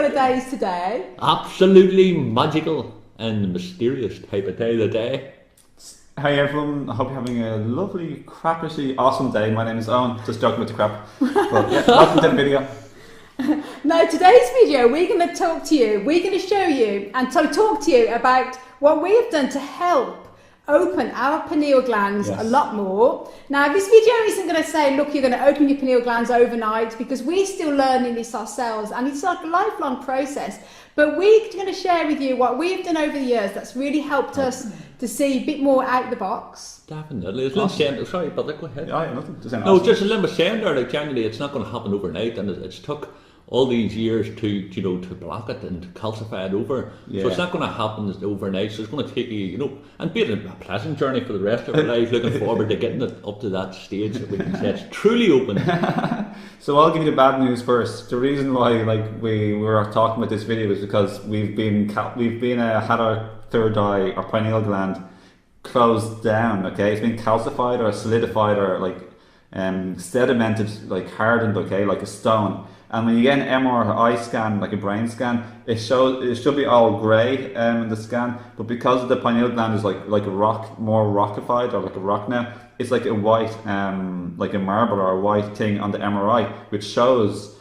of days today? Absolutely magical and mysterious type of day today. Hey everyone, I hope you're having a lovely, crappishly awesome day. My name is Owen, just joking with the crap. But yeah, welcome to the video. No, today's video we're going to talk to you, we're going to show you and talk to you about what we have done to help open our pineal glands a lot more. Now this video isn't going to say, look, you're going to open your pineal glands overnight, because we're still learning this ourselves and it's like a lifelong process. But we're going to share with you what we've done over the years that's really helped us to see a bit more out the box. Definitely. As Lynn saying, sorry, but go ahead. Yeah, nothing. Just no, just as Lynn was saying there, like generally it's not going to happen overnight, and it's took all these years to to block it and to calcify it over. Yeah. So it's not going to happen overnight. So it's going to take you, and be it a pleasant journey for the rest of our lives. Looking forward to getting it up to that stage that we can say it's truly open. So I'll give you the bad news first. The reason why we were talking about this video is because we've had our third eye, our pineal gland, closed down. Okay, it's been calcified or solidified or sedimented, hardened. Okay, like a stone. And when you get an MRI scan, like a brain scan, it should be all grey in the scan, but because the pineal gland is like a rock, more rockified, or like a rock now, it's like a white, like a marble or a white thing on the MRI, which shows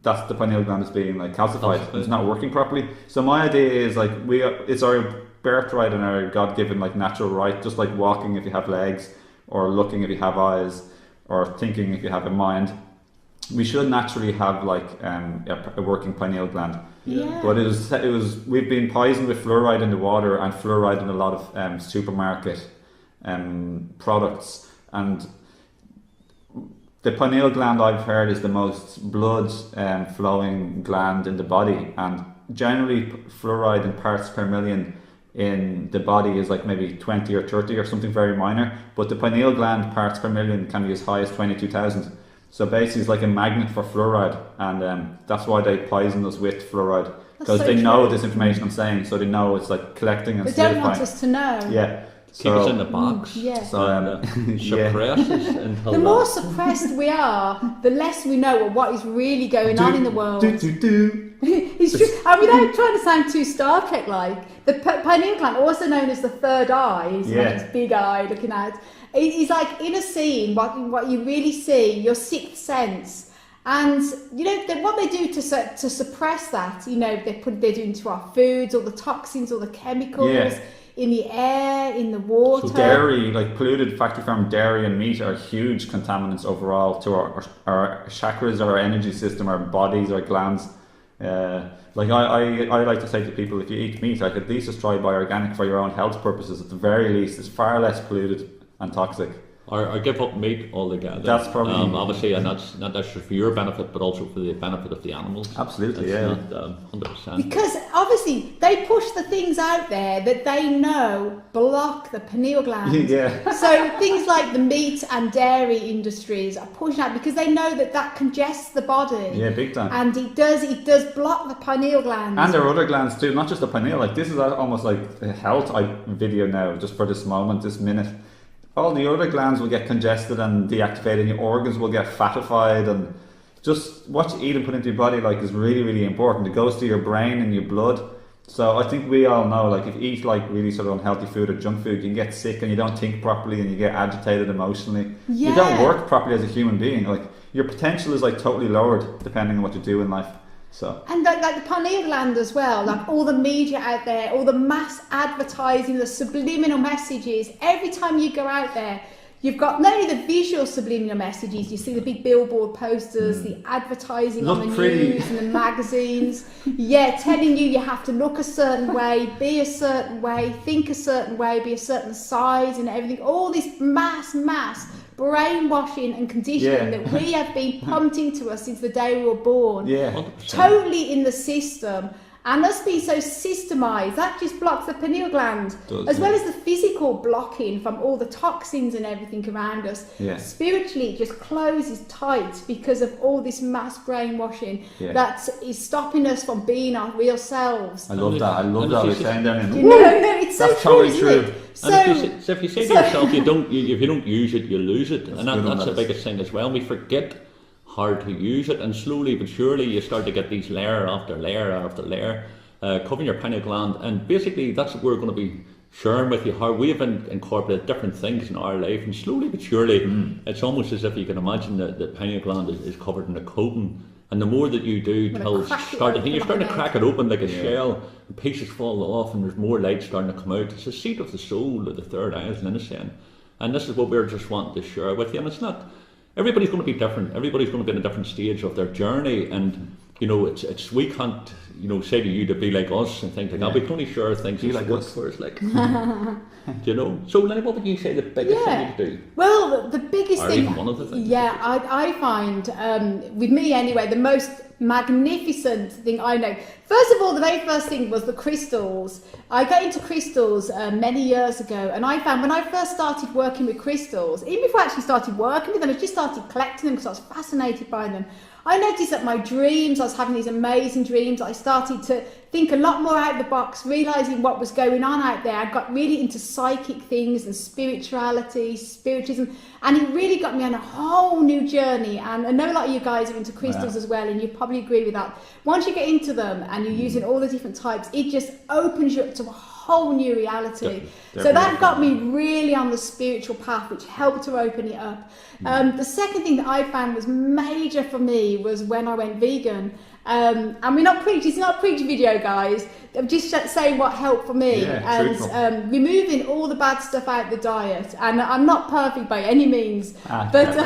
that the pineal gland is being calcified. It's not working properly. So my idea is it's our birthright and our God-given natural right, just like walking if you have legs, or looking if you have eyes, or thinking if you have a mind. We should naturally have a working pineal gland. Yeah. But we've been poisoned with fluoride in the water and fluoride in a lot of supermarket products, and the pineal gland, I've heard, is the most blood flowing gland in the body, and generally fluoride in parts per million in the body is maybe 20 or 30 or something very minor, but the pineal gland parts per million can be as high as 22,000. So basically it's like a magnet for fluoride, and that's why they poison us with fluoride, because they know this information I'm saying, so they know it's collecting and solidifying. They don't want us to know. Yeah. Keep us in the box. Yeah. So suppress us until the more suppressed we are, the less we know what is really going on in the world. It's true. And without trying to sound too Star Trek like, the pineal gland, also known as the third eye, is this big eye looking out. It's like in a scene, what you really see, your sixth sense. And what they do to suppress that, they do into our foods, all the toxins, all the chemicals in the air, in the water. So dairy, polluted factory farm dairy and meat, are huge contaminants overall to our chakras, our energy system, our bodies, our glands. I like to say to people, if you eat meat, at least just try buy organic for your own health purposes. At the very least, it's far less polluted and toxic. Or give up meat altogether. That's probably obviously, and that's not just for your benefit, but also for the benefit of the animals. Absolutely, that's not 100%. Because obviously they push the things out there that they know block the pineal gland. Yeah. So things like the meat and dairy industries are pushing out because they know that congests the body. Yeah, big time. And it does block the pineal gland. And there are other glands too, not just the pineal. This is almost like a health video now, just for this moment, this minute. All the other glands will get congested and deactivated, and your organs will get fatified, and just what you eat and put into your body is really, really important. It goes to your brain and your blood. So I think we all know, if you eat really sort of unhealthy food or junk food, you can get sick and you don't think properly and you get agitated emotionally. Yeah. You don't work properly as a human being. Your potential is totally lowered depending on what you do in life. So. And the pineal gland as well, all the media out there, all the mass advertising, the subliminal messages, every time you go out there, you've got not only the visual subliminal messages, you see the big billboard posters, the advertising on the news and the magazines, telling you have to look a certain way, be a certain way, think a certain way, be a certain size and everything, all this mass brainwashing and conditioning that we have been pumped into us since the day we were born. Yeah. Totally in the system. And us being so systemised, that just blocks the pineal gland, as well as the physical blocking from all the toxins and everything around us. Yeah. Spiritually, it just closes tight because of all this mass brainwashing that is stopping us from being our real selves. I love that. We're saying there. No, it's so that's true, totally isn't true. it? And if you say to yourself, if you don't use it, you lose it, and that's the biggest thing as well. We forget hard to use it, and slowly but surely you start to get these layer after layer after layer covering your pineal gland, and basically that's what we're going to be sharing with you, how we've incorporated different things in our life, and slowly but surely it's almost as if you can imagine that the pineal gland is covered in a coating, and the more that you do till you're starting to crack it open like a shell, and pieces fall off and there's more light starting to come out. It's the seat of the soul, or the third eye, as Linda's saying, and this is what we're just wanting to share with you. And it's not, everybody's going to be different, everybody's going to be in a different stage of their journey, and you know, it's we can't, you know, say to you to be like us and things like that. We can only share things that like work for us, like. Do you know? So, Lenny, what would you say the biggest thing you do? Well, the biggest thing, even one of the things. Yeah, I find with me anyway, the most magnificent thing I know. First of all, the very first thing was the crystals. I got into crystals many years ago, and I found when I first started working with crystals, even before I actually started working with them, I just started collecting them because I was fascinated by them. I noticed that my dreams, I was having these amazing dreams. I started to think a lot more out of the box, realising what was going on out there. I got really into psychic things and spirituality, spiritism, and it really got me on a whole new journey. And I know a lot of you guys are into crystals as well, and you probably agree with that. Once you get into them and you're using all the different types, it just opens you up to a whole new reality. So that got me really on the spiritual path, which helped to open it up. The second thing that I found was major for me was when I went vegan. And we're not preaching, it's not a preach video, guys. I'm just saying what helped for me, and removing all the bad stuff out of the diet. And I'm not perfect by any means, but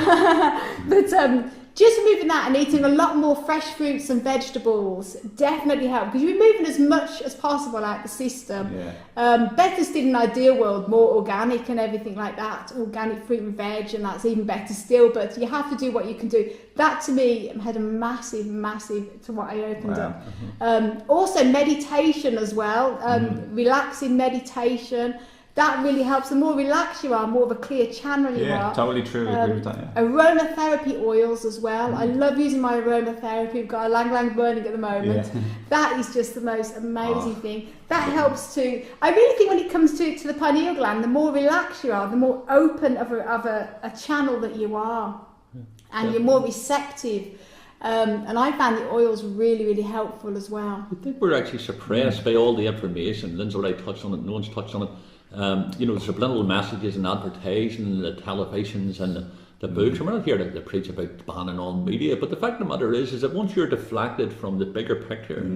just removing that and eating a lot more fresh fruits and vegetables definitely helped, because you're removing as much as possible out of the system. Better still in an ideal world, more organic and everything like that, organic fruit and veg, and that's even better still, but you have to do what you can do. That to me had a massive to what I opened up. Also meditation as well, relaxing meditation. That really helps. The more relaxed you are, more of a clear channel you are. Yeah, totally true. I agree with that. Aromatherapy oils as well. I love using my aromatherapy. We've got a lang lang burning at the moment. That is just the most amazing thing. That helps too. I really think when it comes to the pineal gland, the more relaxed you are, the more open of a channel that you are, and you're more receptive. And I found the oils really helpful as well. I think we're actually suppressed by all the information. Lynn's already touched on it. No one's touched on it. You know, the subliminal messages and advertising, the televisions and the books. And we're not here to preach about banning all media, but the fact of the matter is that once you're deflected from the bigger picture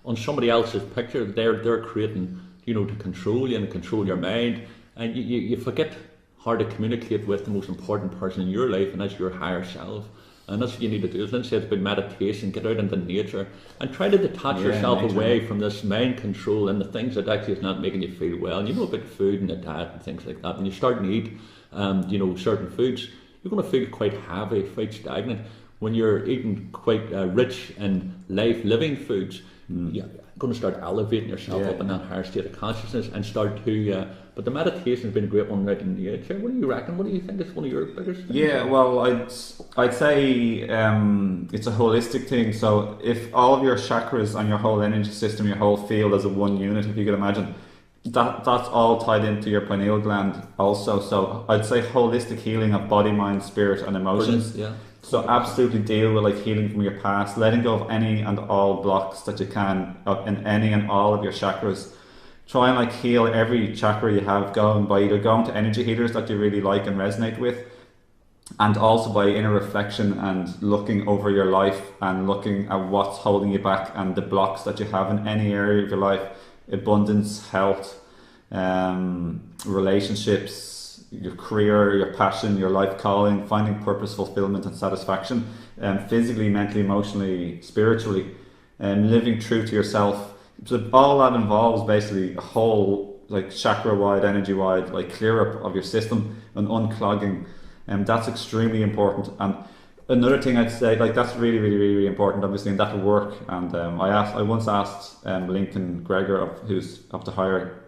on somebody else's picture, they're creating, you know, to control you and control your mind, and you forget how to communicate with the most important person in your life, and that's your higher self. And that's what you need to do. As Lynn said, it's about meditation, get out into nature and try to detach yourself away from this mind control and the things that actually is not making you feel well. And you know about food and the diet and things like that. When you start to eat, you know, certain foods, you're going to feel quite heavy, quite stagnant. When you're eating quite rich and life-living foods, you're going to start elevating yourself up in that higher state of consciousness and start to... but the meditation has been a great one right in nature. What do you reckon? What do you think is one of your biggest things? Yeah, well, I'd say it's a holistic thing. So if all of your chakras and your whole energy system, your whole field as a one unit, if you could imagine, that's all tied into your pineal gland also. So I'd say holistic healing of body, mind, spirit and emotions. Brilliant, yeah. So absolutely deal with like healing from your past, letting go of any and all blocks that you can in any and all of your chakras. Try and like heal every chakra you have, going by either going to energy healers that you really like and resonate with, and also by inner reflection and looking over your life and looking at what's holding you back and the blocks that you have in any area of your life: abundance, health, relationships, your career, your passion, your life calling, finding purpose, fulfillment and satisfaction, physically, mentally, emotionally, spiritually, and living true to yourself. So all that involves basically a whole like chakra-wide, energy-wide like clear-up of your system and unclogging, and that's extremely important. And another thing I'd say, like that's really important, obviously, and that'll work. And I once asked Lincoln Gregor, who's of the higher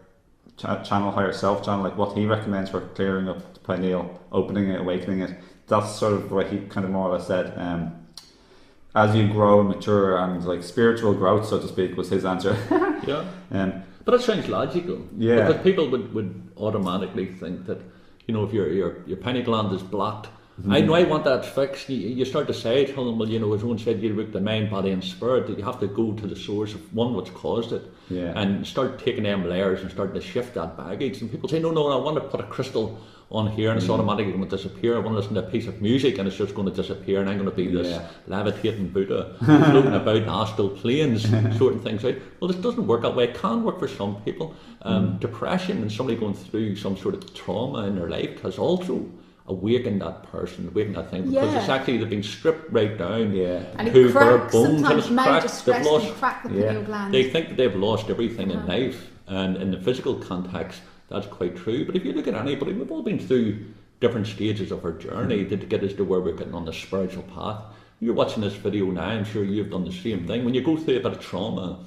self channel, like what he recommends for clearing up the pineal, opening it, awakening it. That's sort of what he kind of more or less said. As you grow and mature, and like spiritual growth, so to speak, was his answer. But it sounds logical. Because people would automatically think that, you know, if your pineal gland is blocked, I know I want that fixed. You start to say to them, well, as one said, you look the mind, body and spirit, that you have to go to the source of one what's caused it, and start taking them layers and starting to shift that baggage. And people say, no, I want to put a crystal on here and it's automatically going to disappear. I want to listen to a piece of music and it's just going to disappear, and I'm going to be this levitating Buddha floating about in astral planes, sorting things out. Well, this doesn't work that way. It can work for some people. Depression and somebody going through some sort of trauma in their life has also awaken that person, awaken that thing, because it's actually they've been stripped right down and to it bare cracks, bones, and sometimes it's major cracked. stress They've can crack the pineal gland. They think that they've lost everything in life, and in the physical context that's quite true. But if you look at anybody, we've all been through different stages of our journey to get us to where we're getting on the spiritual path. You're watching this video now, I'm sure you've done the same thing. When you go through a bit of trauma,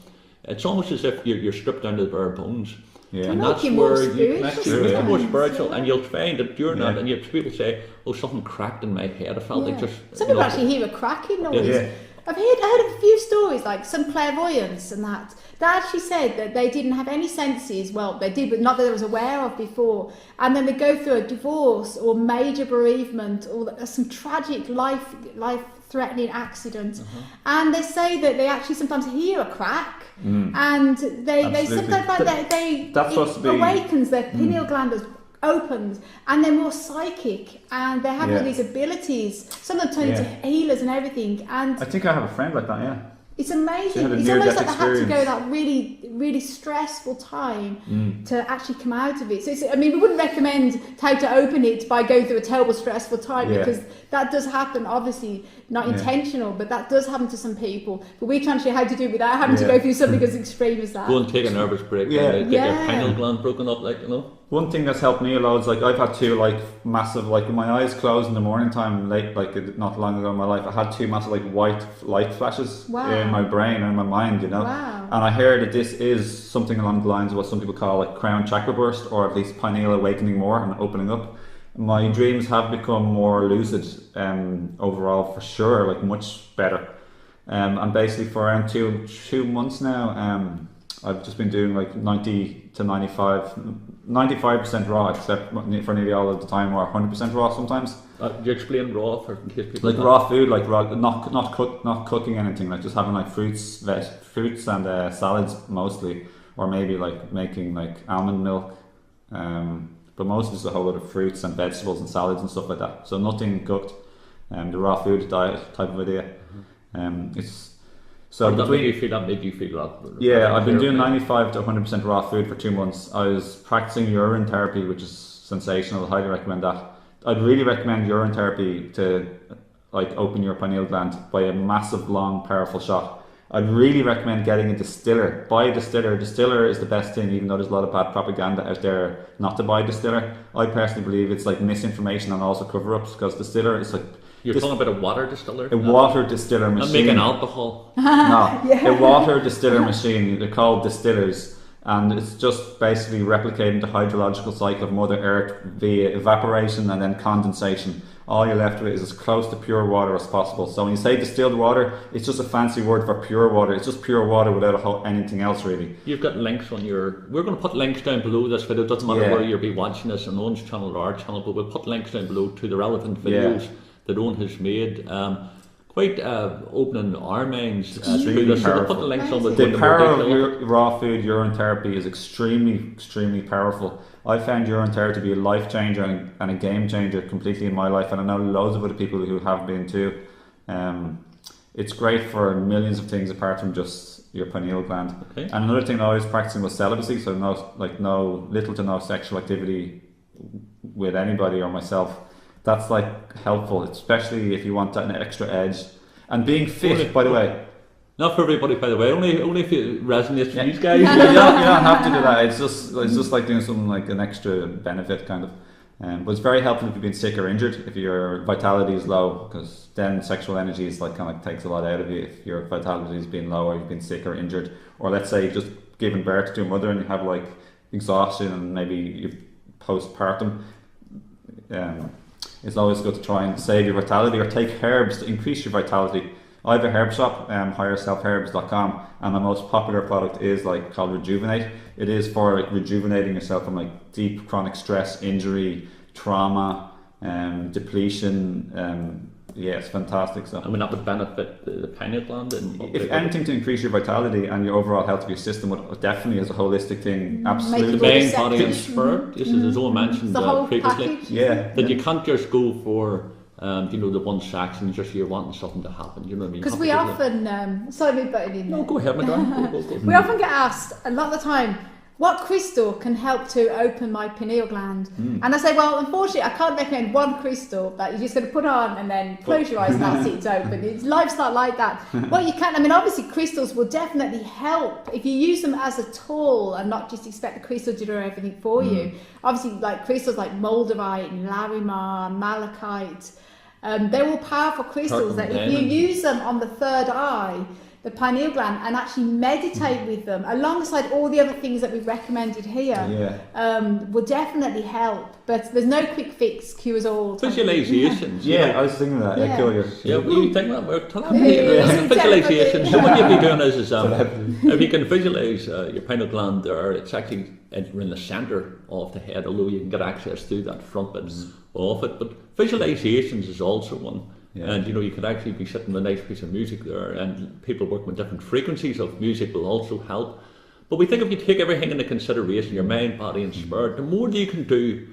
it's almost as if you're stripped down to the bare bones. And that's where you connect, you're more spiritual, and you'll find that during that, and people say, oh, something cracked in my head, I felt like just... Some people actually hear a cracking noise. I've heard of a few stories, like some clairvoyance and that. They actually said that they didn't have any senses, well, they did, but not that they was aware of before. And then they go through a divorce or major bereavement or some tragic life-threatening accident. And they say that they actually sometimes hear a crack. And they sometimes find that it awakens their pineal gland has opened, and they're more psychic, and they have all these abilities. Some of them turn into healers and everything. And I think I have a friend like that. It's amazing. It's almost like they had to go that really, really stressful time to actually come out of it. So we wouldn't recommend how to open it by going through a terrible, stressful time, because that does happen. Obviously, not intentional, but that does happen to some people. But we try and show you how to do it without having to go through something as extreme as that. Go and take a nervous break. Get your pineal gland broken up, One thing that's helped me a lot is I've had two massive, with my eyes closed in the morning time late, not long ago in my life, I had two massive white light flashes in my brain and in my mind, Wow. And I heard that this is something along the lines of what some people call crown chakra burst, or at least pineal awakening more and opening up. My dreams have become more lucid overall, for sure, much better. And basically for around two months now, I've just been doing 90 to 95% raw, except for nearly all of the time, or 100% raw sometimes. Do you explain raw for in case people raw food, raw, not cooking anything, just having fruits and salads mostly, or maybe making almond milk. But mostly just a whole lot of fruits and vegetables and salads and stuff like that. So nothing cooked. The raw food diet type of idea. It's so that made you feel that. Yeah, I've been doing 95 to 100% raw food for 2 months. I was practicing urine therapy, which is sensational. I highly recommend that. I'd really recommend urine therapy to open your pineal gland by a massive, long, powerful shot. I'd really recommend getting a distiller. Buy a distiller. Distiller is the best thing, even though there's a lot of bad propaganda out there not to buy distiller. I personally believe it's misinformation and also cover-ups, because distiller is You're talking about a water distiller? A water distiller machine. I'm making alcohol. No, a water distiller machine. They're called distillers. And it's just basically replicating the hydrological cycle of Mother Earth via evaporation and then condensation. All you're left with is as close to pure water as possible. So when you say distilled water, it's just a fancy word for pure water. It's just pure water without anything else, really. You've got links on your... We're going to put links down below this video. It doesn't matter where you'll be watching this, on Owen's channel or our channel, but we'll put links down below to the relevant videos that Owen has made. Quite opening our minds through this. So we'll put the links on the power of raw food urine therapy is extremely powerful. I found urine therapy to be a life changer and a game changer completely in my life, and I know loads of other people who have been too. It's great for millions of things apart from just your pineal gland. Okay. And another thing I was practicing was celibacy, so little to no sexual activity with anybody or myself. That's helpful, especially if you want that extra edge. And being fit, by the way. Not for everybody, by the way. Only if it resonates with these guys. You don't have to do that. It's just doing something an extra benefit kind of. But it's very helpful if you've been sick or injured. If your vitality is low, because then sexual energy is takes a lot out of you. If your vitality has been low, or you've been sick or injured, or let's say you've just given birth to a mother and you have exhaustion and maybe you're postpartum. It's always good to try and save your vitality or take herbs to increase your vitality. I have a herb shop, higherselfherbs.com, and my most popular product is called Rejuvenate. It is for rejuvenating yourself from deep chronic stress, injury, trauma, depletion. Yeah, it's fantastic stuff. I mean, that would benefit the pineal gland. If anything, to increase your vitality and your overall health of your system, would definitely as a holistic thing, the absolutely. main body and spirit. This is as I mentioned The whole previously. package. Yeah. That you can't just go for the one section and just you're wanting something to happen. You know what I mean? Because we often, sorry, me butting in No, there. go ahead, madam. Go. We often get asked a lot of the time, what crystal can help to open my pineal gland? And I say, well, unfortunately, I can't recommend one crystal that you're just going to put on and then close your eyes and that's it, it's open. Life's not like that. What you can, I mean, obviously, crystals will definitely help if you use them as a tool and not just expect the crystal to do everything for you. Obviously, like crystals like moldavite and larimar, malachite, they're all powerful crystals that if you use them on the third eye, the pineal gland, and actually meditate with them alongside all the other things that we've recommended here, will definitely help. But there's no quick fix, cures all. Visualizations. Yeah, I was thinking that. Yeah, cool. Yeah, well, you think that we're visualization. So what you'd be doing is if you can visualize your pineal gland there, it's actually in the centre of the head, although you can get access to that front bit of it. But visualizations is also one. Yeah. And you could actually be sitting with a nice piece of music there, and people working with different frequencies of music will also help. But we think if you take everything into consideration, your mind, body and spirit, the more that you can do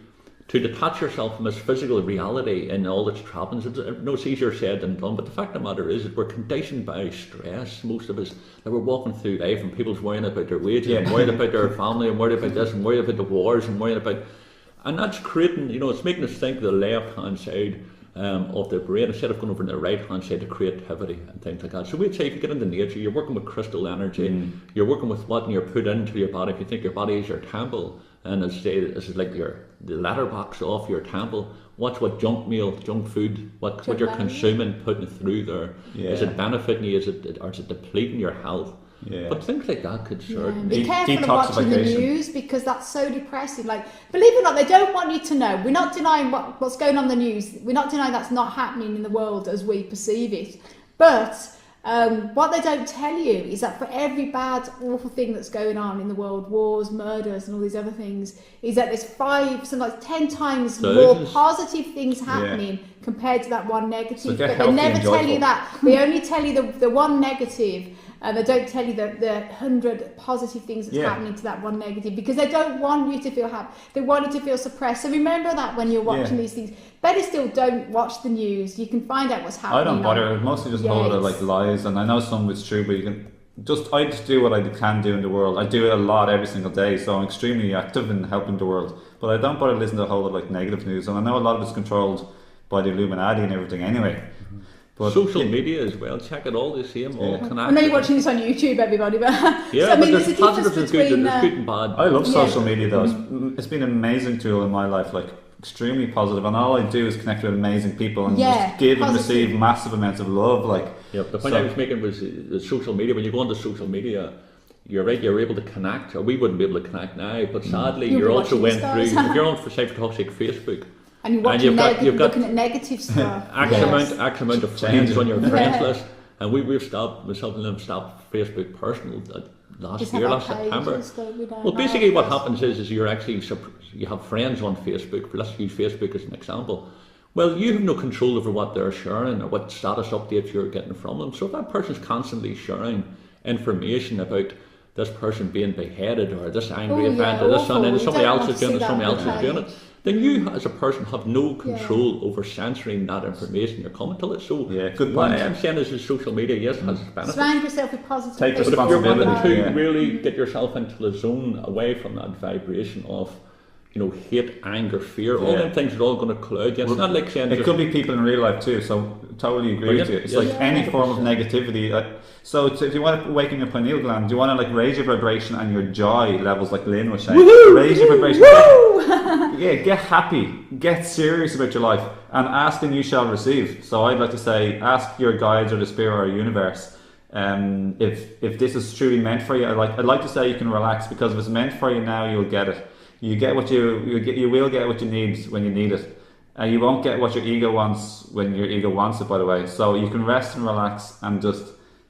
to detach yourself from this physical reality and all its trappings. It's easier said than done, but the fact of the matter is that we're conditioned by stress, most of us, that we're walking through life and people's worrying about their wages and worried about their family and worried about this and worried about the wars and worried about... And that's creating, it's making us think the left-hand side of the brain instead of going over to the right hand side to creativity and things like that. So we'd say if you get into nature, you're working with crystal energy, you're working with what you're put into your body. If you think your body is your temple, and as say this is like the letterbox off your temple, watch what junk meal, junk food, what you're consuming, putting through there. Is it benefiting you? Or is it depleting your health? Yeah. But things like that could certainly... Be careful of watching the news because that's so depressing. Like, believe it or not, they don't want you to know. We're not denying what's going on in the news. We're not denying that's not happening in the world as we perceive it. But what they don't tell you is that for every bad, awful thing that's going on in the world, wars, murders and all these other things, is that there's 10 times more positive things happening compared to that one negative. So but they never tell you that. They only tell you the one negative. They don't tell you the 100 positive things that's happening to that one negative because they don't want you to feel happy. They want you to feel suppressed. So remember that when you're watching these things. Better still, don't watch the news. You can find out what's happening. I don't bother. I mostly just hold it like lies, and I know some of it's true, but I just do what I can do in the world. I do it a lot every single day, so I'm extremely active in helping the world. But I don't bother listening to a whole lot of like negative news, and I know a lot of it's controlled by the Illuminati and everything anyway. But social media as well, check it all the same, all connected. I know you're watching this on YouTube, everybody, but so, but there's positives and good, there's good and bad. I love social media though. It's been an amazing tool in my life, like extremely positive, and all I do is connect with amazing people and just give and receive massive amounts of love. The point I was making was the social media. When you go onto social media, you're right, you're able to connect, or we wouldn't be able to connect now, but sadly you're also went through, if you're on for say toxic Facebook, and you're watching you've got looking at negative stuff. X amount of friends on your friends list, and we've stopped, myself and them stopped Facebook personal last September. Well, basically what happens is you have friends on Facebook. Let's use Facebook as an example. Well, you have no control over what they're sharing or what status updates you're getting from them. So if that person's constantly sharing information about this person being beheaded or this angry event or this and somebody else is doing it, somebody else is doing it, then you as a person have no control over censoring that information you're coming to it. So good point. What I'm saying is social media, yes, has its benefits. Surround yourself with positive Take things. responsibility. But if you're wanting to really get yourself into the zone away from that vibration of hate, anger, fear, all them things are all going to cloud you. It's not like saying... It could be people in real life too, so totally agree with you. It's like any form of negativity. So if you want to awaken your pineal gland, do you want to like raise your vibration and your joy levels like Lynn was saying? Raise your vibration. Get happy. Get serious about your life. And ask and you shall receive. So I'd like to say, ask your guides or the spirit or universe. If this is truly meant for you, I'd like to say you can relax, because if it's meant for you now, you'll get it. You will get what you need when you need it, and you won't get what your ego wants when your ego wants it. By the way, so you can rest and relax and just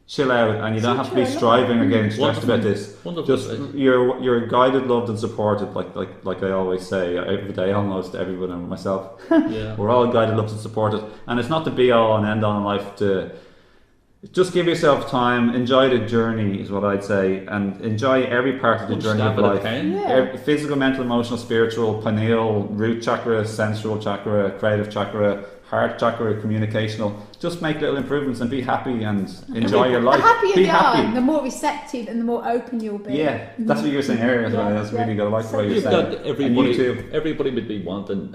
chill out, and you don't have to be true, I love striving or getting stressed Wonderful. about this. Wonderful. Just you're guided, loved, and supported. Like I always say every day, almost to everyone and myself. Yeah. We're all guided, loved, and supported, and it's not the be all and end all in life. To just give yourself time, enjoy the journey is what I'd say, and enjoy every part of the One journey step of at a life. time. Yeah. Physical, mental, emotional, spiritual, pineal, root chakra, sensual chakra, creative chakra, heart chakra, communicational. Just make little improvements and be happy and enjoy your life. The happier Be you happy. are, the more receptive and the more open you'll be. Yeah, that's what you were saying earlier as well. Yeah, That's really yeah. good. I like the way you're You've saying got it. And you too. everybody would be wanting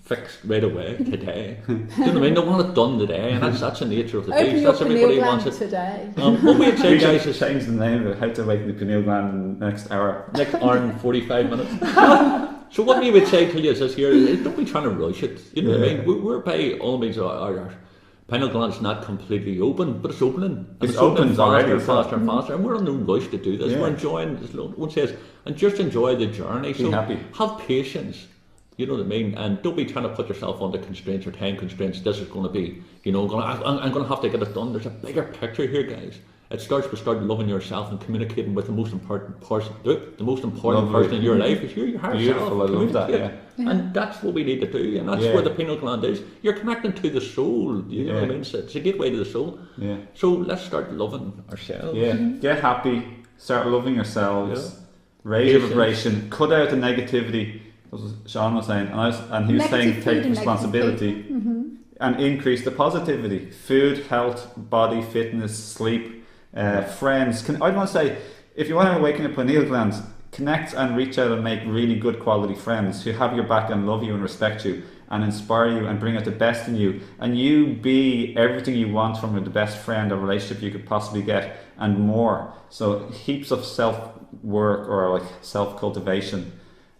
fixed right away today. You know what I mean? They want it done today, and that's the nature of the Open beast. your That's everybody pineal wants gland it. today. What we'd say, We guys, should is change the name of it. How to awaken the pineal gland in the next hour. next hour and 45 minutes. So what we would say to you is this here: is don't be trying to rush it. You know what I mean? We're by all means our pineal gland's not completely open, but it's opening. And It's open opening already, faster, it's not- faster, and faster, and we're in no rush to do this. Yeah. We're enjoying this. One says, and just enjoy the journey. Be So happy. have patience. You know what I mean? And don't be trying to put yourself under constraints or time constraints. This is going to be, I'm going to have to get it done. There's a bigger picture here, guys. It starts with start loving yourself and communicating with the most important person. The most important Lovely. person in your life is your heart Beautiful, self. I love that, Communicate. And that's what we need to do. And that's Yeah. where the pineal gland is. You're connecting to the soul. You know what I Yeah. mean? It's a gateway to the soul. Yeah. So let's start loving ourselves. Yeah. Get happy. Start loving yourselves. Yeah. Raise your Patience. vibration. Cut out the negativity. That's what Sean was saying, and he was Negative saying food take and responsibility and increase the positivity. Food, health, body, fitness, sleep, friends. I want to say, if you want to awaken your pineal gland, connect and reach out and make really good quality friends who have your back and love you and respect you and inspire you and bring out the best in you, and you be everything you want from the best friend or relationship you could possibly get and more. So heaps of self work or like self cultivation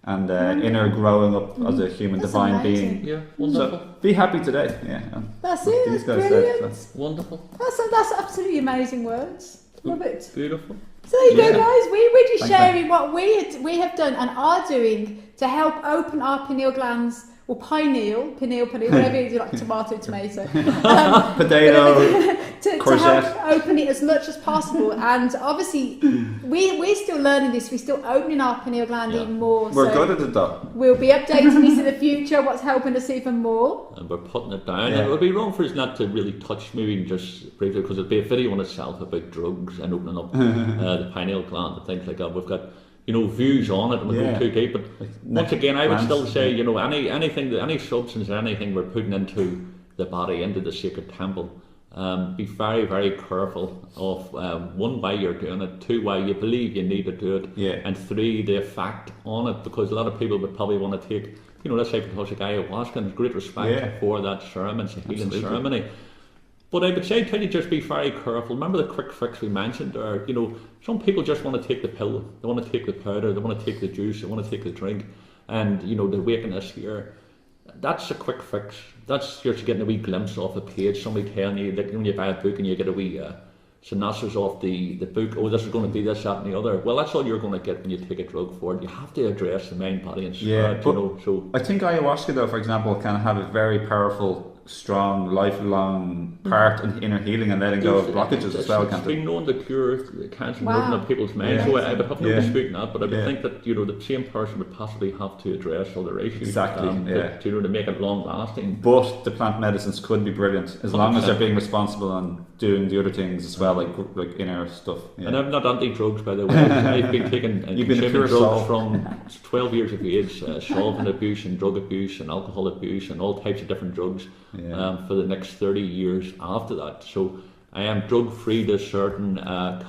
and inner growing up as a human That's divine amazing. being. Yeah, wonderful. So be happy today. Yeah. And That's what it, these that's guys brilliant. said, Wonderful. That's absolutely amazing words. Love it. Beautiful. So there you Yeah. go, guys. We're just Thanks, sharing what we have done and are doing to help open our pineal glands, or pineal, whatever you do, like tomato, Potato. to Courgette. help open it as much as possible. And obviously, we're still learning this. We're still opening our pineal gland Yeah. even more. We're so good at it though. we'll be updating this in the future. What's helping us even more? And we're putting it down. Yeah. And it would be wrong for us not to really touch, maybe just briefly, because it'd be a video in itself about drugs and opening up the pineal gland and things like that. We've got, views on it, and we Yeah. go too deep. But once again, I would plants, still say, any substance or anything we're putting into the body, into the sacred temple, be very, very careful of one, why you're doing it, two, why you believe you need to do it, Yeah. and three, the effect on it, because a lot of people would probably want to take, let's say because of ayahuasca, and there's great respect Yeah. for that ceremony, it's a healing Absolutely. ceremony. But I would say to you, just be very careful. Remember the quick fix we mentioned there. Some people just want to take the pill, they want to take the powder, they want to take the juice, they want to take the drink, and the awakeness here. That's a quick fix. That's just getting a wee glimpse off a page. Somebody telling you that when you buy a book and you get a wee synopsis off the book. Oh, this is going to be this, that, and the other. Well, that's all you're going to get when you take a drug for it. You have to address the mind, body, and spirit. So I think ayahuasca, though, for example, can have a very powerful, strong, lifelong part in inner healing and letting go of blockages as well, can't it's it? been known to cure cancer Wow. moving up people's minds. Yeah. So I would have no Yeah. dispute in that, but I would Yeah. think that the same person would possibly have to address other issues. Exactly, yeah. To make it long lasting. But the plant medicines could be brilliant as long as 100%. they're being responsible and doing the other things as well, like inner stuff. Yeah. And I'm not anti-drugs, by the way. I've been taking and You've been a consuming pure drugs soul. from 12 years of age, solvent abuse and drug abuse and alcohol abuse and all types of different drugs Yeah. for the next 30 years after that. So I am drug-free to certain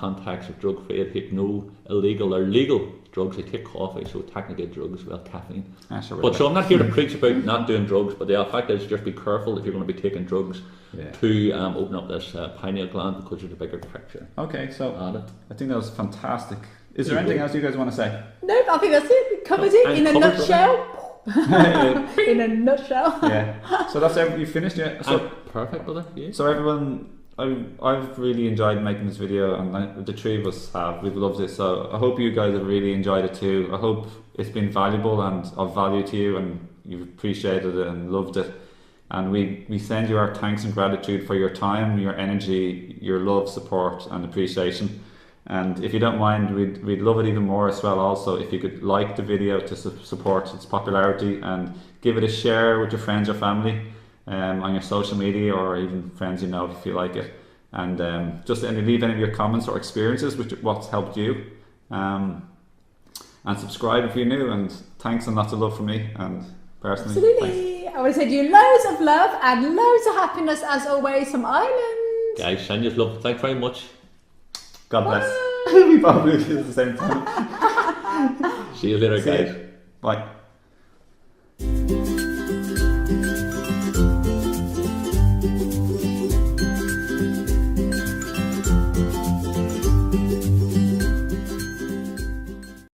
contacts of drug-free. I take no illegal or legal drugs. I take coffee, so technically drugs, well, caffeine. That's a But really- so I'm not here to preach about not doing drugs, but the fact is just be careful if you're going to be taking drugs Yeah. to open up this pineal gland, because there's a bigger picture Okay, so at it. I think that was fantastic. Is there You anything go. else you guys want to say? No, I think that's it. It covers it I'm in a covered, nutshell. yeah. In a nutshell. So that's everything. You finished yet? So, Perfect, brother. Yeah. so everyone, I've really enjoyed making this video, and the three of us have. We've loved it. So I hope you guys have really enjoyed it too. I hope it's been valuable and of value to you, and you've appreciated it and loved it. And we send you our thanks and gratitude for your time, your energy, your love, support and appreciation. And if you don't mind, we'd love it even more as well also if you could like the video to support its popularity, and give it a share with your friends or family on your social media, or even friends you know if you like it. And just leave any of your comments or experiences with what's helped you. And subscribe if you're new, and thanks and lots of love from me and personally. Absolutely. Thanks. I want to send you loads of love and loads of happiness as always from Ireland. Guys, send you love. Thanks very much. God bless. We probably do at the same time. See you later, guys. Bye.